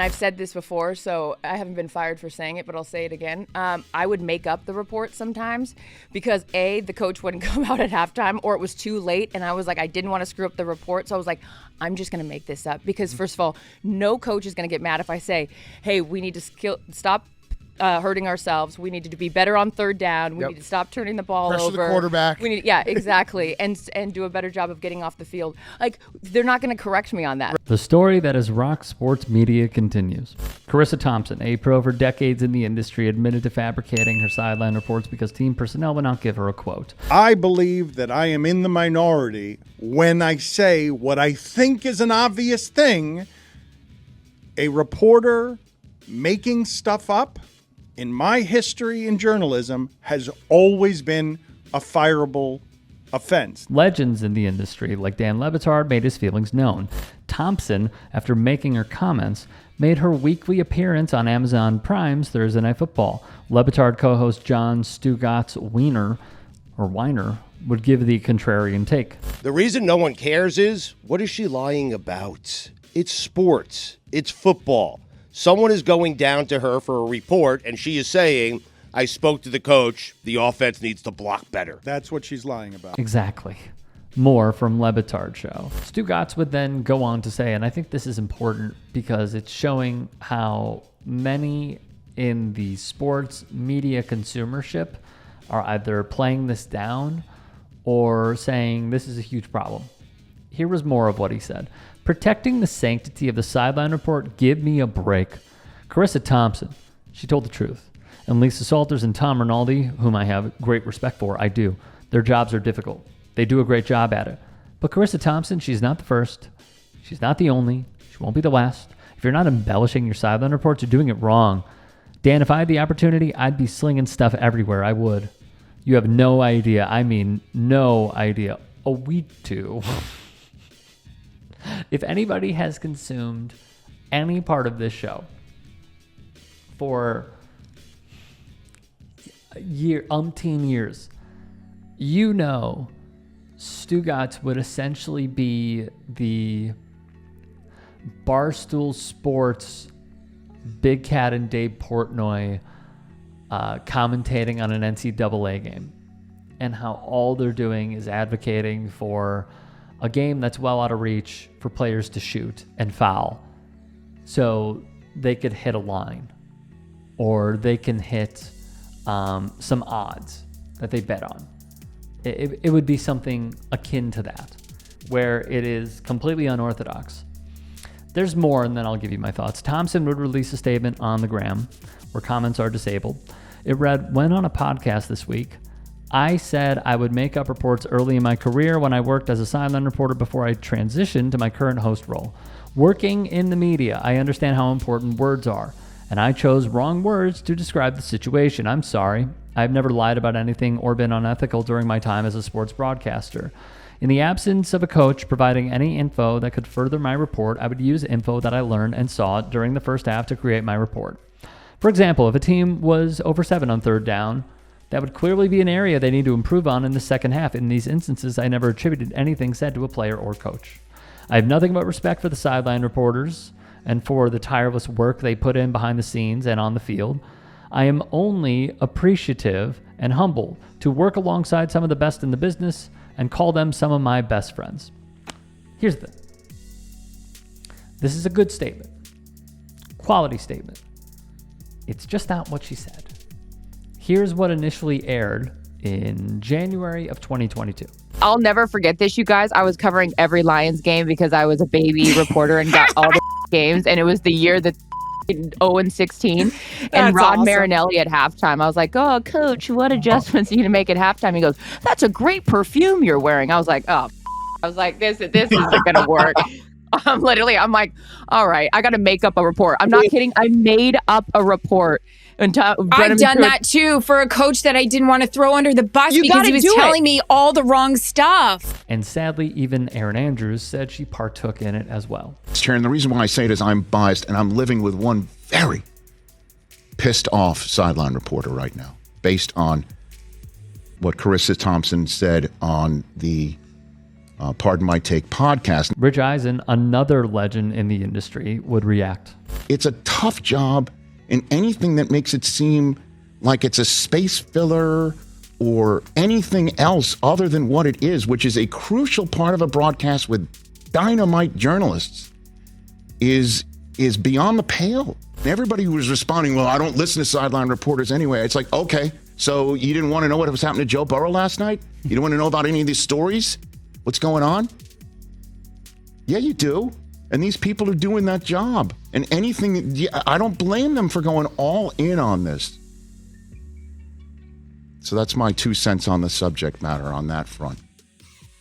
I've said this before, so I haven't been fired for saying it, but I'll say it again. I would make up the report sometimes because A, the coach wouldn't come out at halftime, or it was too late, and I was like, I didn't want to screw up the report, so I was like, I'm just going to make this up. Because first of all, no coach is going to get mad if I say, hey, we need to stop hurting ourselves. We need to be better on third down. We need to stop turning the ball Pressure over. the quarterback. We need, yeah, exactly, and do a better job of getting off the field. Like, they're not going to correct me on that. The story that has rocked sports media continues. Charissa Thompson, a pro for decades in the industry, admitted to fabricating her sideline reports because team personnel would not give her a quote. I believe that I am in the minority when I say what I think is an obvious thing. A reporter making stuff up in my history in journalism has always been a fireable offense. Legends in the industry, like Dan Le Batard, made his feelings known. Thompson, after making her comments, made her weekly appearance on Amazon Prime's Thursday Night Football. Le Batard co-host John Stugotz Weiner would give the contrarian take. The reason no one cares is, what is she lying about? It's sports. It's football. Someone is going down to her for a report, and she is saying, I spoke to the coach. The offense needs to block better. That's what she's lying about. Exactly. More from Le Batard show. Stugotz would then go on to say, and I think this is important because it's showing how many in the sports media consumership are either playing this down or saying this is a huge problem. Here was more of what he said. Protecting the sanctity of the sideline report, give me a break. Charissa Thompson, she told the truth. And Lisa Salters and Tom Rinaldi, whom I have great respect for, I do. Their jobs are difficult. They do a great job at it. But Charissa Thompson, she's not the first. She's not the only. She won't be the last. If you're not embellishing your sideline reports, you're doing it wrong. Dan, if I had the opportunity, I'd be slinging stuff everywhere. I would. You have no idea. I mean, no idea. Oh, we do. If anybody has consumed any part of this show for umpteen years, you know Stugotz would essentially be the Barstool Sports Big Cat and Dave Portnoy commentating on an NCAA game, and how all they're doing is advocating for a game that's well out of reach for players to shoot and foul so they could hit a line, or they can hit some odds that they bet on. It would be something akin to that, where it is completely unorthodox. There's more, and then I'll give you my thoughts. Thompson would release a statement on the gram where comments are disabled. It read, went on a podcast this week. I said I would make up reports early in my career when I worked as a sideline reporter before I transitioned to my current host role. Working in the media, I understand how important words are, and I chose wrong words to describe the situation. I'm sorry. I've never lied about anything or been unethical during my time as a sports broadcaster. In the absence of a coach providing any info that could further my report, I would use info that I learned and saw during the first half to create my report. For example, if a team was over 7 on third down, that would clearly be an area they need to improve on in the second half. In these instances, I never attributed anything said to a player or coach. I have nothing but respect for the sideline reporters and for the tireless work they put in behind the scenes and on the field. I am only appreciative and humble to work alongside some of the best in the business and call them some of my best friends. Here's the thing. This is a good statement. Quality statement. It's just not what she said. Here's what initially aired in January of 2022. I'll never forget this, you guys. I was covering every Lions game because I was a baby reporter and got all the games, and it was the year that 0-16. And Rod awesome. Marinelli at halftime, I was like, oh, coach, what adjustments are you to make at halftime? He goes, that's a great perfume you're wearing. I was like, oh, I was like, this isn't going to work. I'm like, all right, I got to make up a report. I'm not kidding. I made up a report. I've done that too for a coach that I didn't want to throw under the bus because he was telling me all the wrong stuff. And sadly, even Erin Andrews said she partook in it as well. Sharon, the reason why I say it is I'm biased, and I'm living with one very pissed off sideline reporter right now, based on what Charissa Thompson said on the Pardon My Take podcast. Rich Eisen, another legend in the industry, would react. It's a tough job, and anything that makes it seem like it's a space filler or anything else other than what it is, which is a crucial part of a broadcast with dynamite journalists, is beyond the pale. Everybody who was responding, well, I don't listen to sideline reporters anyway. It's like, okay, so you didn't want to know what was happening to Joe Burrow last night? You don't want to know about any of these stories? What's going on? Yeah, you do. And these people are doing that job. And anything, I don't blame them for going all in on this. So that's my 2 cents on the subject matter on that front.